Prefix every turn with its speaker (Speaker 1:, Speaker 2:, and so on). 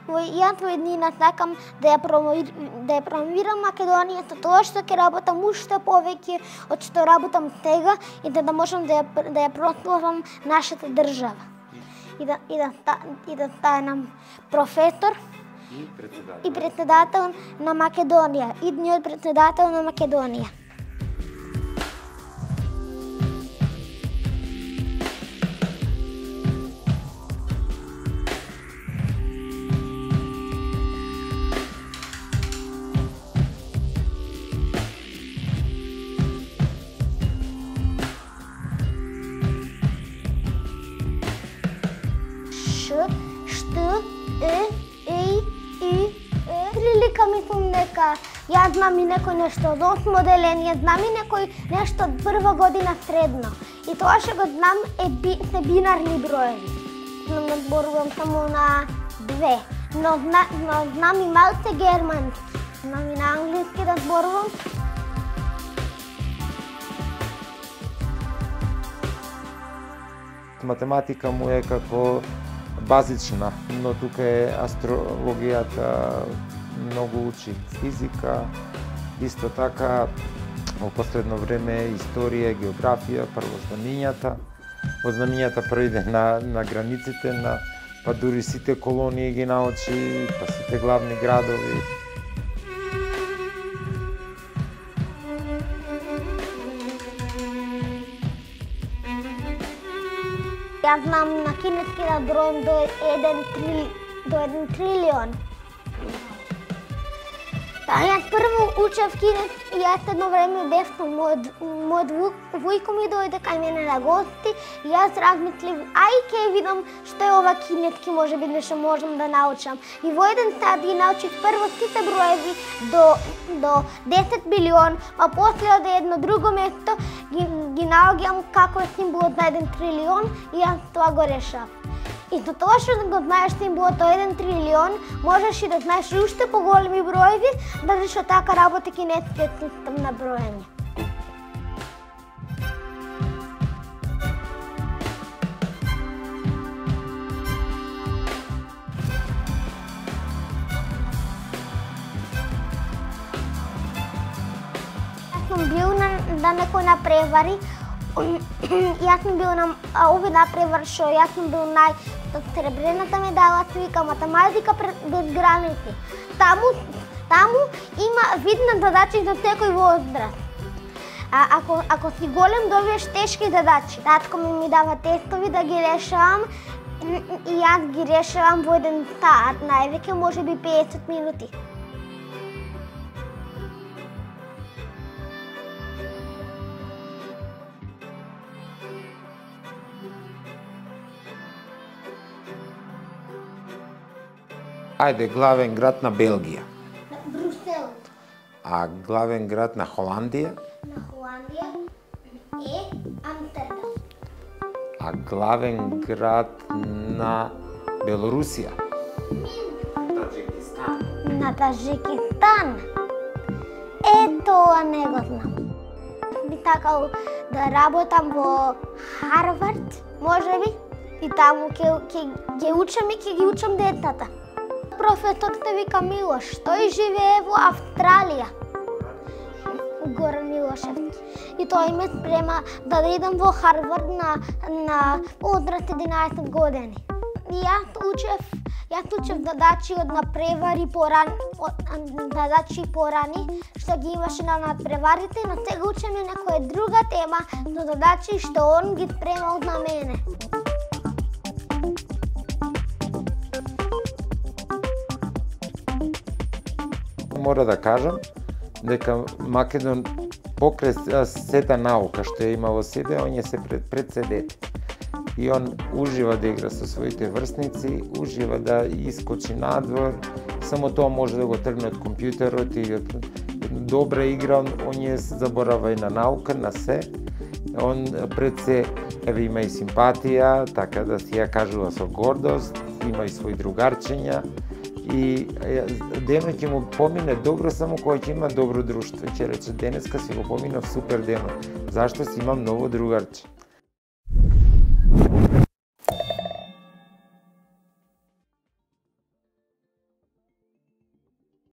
Speaker 1: Јас во еднина сакам да ја промовирам Македонијата, тоа што ќе работам уште повеќе од што работам сега и да можам да ја прославам нашата држава. И да станам професор и председател на Македонија, идниот председател на Македонија. Прилика мислам дека јас знам и некој нешто од 8 оделение, знам и некој нешто од прва година средно. И тоа што го знам се бинарни броеви. Надборувам само на 2, но знам и малце германски. Знам и на англиски да зборувам.
Speaker 2: Математика му е како базична, но тука е астрологијата, многу учи физика, исто така во последно време историја, географија, прво знамињата. Во знамињата преиде на границите, па дури сите колонии ги научи, па сите главни градови.
Speaker 1: Јас знам на кинески да бројам до 1 трилион. Јас прво учев кинески, јас едно време бев со мојот вујко ми дојде кај мене на гости и јас размислив, ќе видам што е ова кинески, можеби нешто можам да научам. И во еден сат ги научив прво сите броеви до 10 милион, па после од едно друго место ги наоѓам како е символот на 1 трилион и јас тоа го решав. И за тоа што го знаеш символот од 1 трилион, можеш и да знаеш уште поголеми броеви, да што така работи кинескиот систем на броење. Јас сум бил на некој на превари. Јас сум бил на овој напревар што јас сум бил сребрената медала, се вика математика без граници. Таму има вид на задачи за секој возраст. Ако си голем, добиеш тешки задачи. Татко ми дава тестови да ги решавам и јас ги решавам во еден сат, највеќе можеби 50 минути.
Speaker 2: Ајде, главен град на Белгија.
Speaker 1: Брусел.
Speaker 2: А главен град на Холандија?
Speaker 1: На Холандија е Амстердам.
Speaker 2: А главен град на Белорусија?
Speaker 1: На Таджикистан. Тоа не го знам. Би сакал да работам во Харвард, можеби, и таму ќе учам и ќе ги учам децата. Професор се вика Милош, тој живее во Австралија. Горан Милошевски. И тој ме спрема да идам во Харвард на возраст 11 години. И јас учев задачи од надпревари порани, што ги имаше на надпреварите, но сега учиме некоја друга тема за задачи што он ги спремал за мене.
Speaker 2: Мора да кажам дека Македон покрај сета наука што ја има во себе, он е се пред се дете. И он ужива да игра со своите врсници, ужива да искочи надвор, само тоа може да го тргне од компјутерот и од добра игра, он е заборава и на наука, на се. Он пред се има и симпатија, така да си ја кажува со гордост, има и своји другарчиња. И денот ќе му помине добро само кога ќе има добро друштво. Ќе рече денеска си го поминав супер денот. Зашто си имам ново другарче?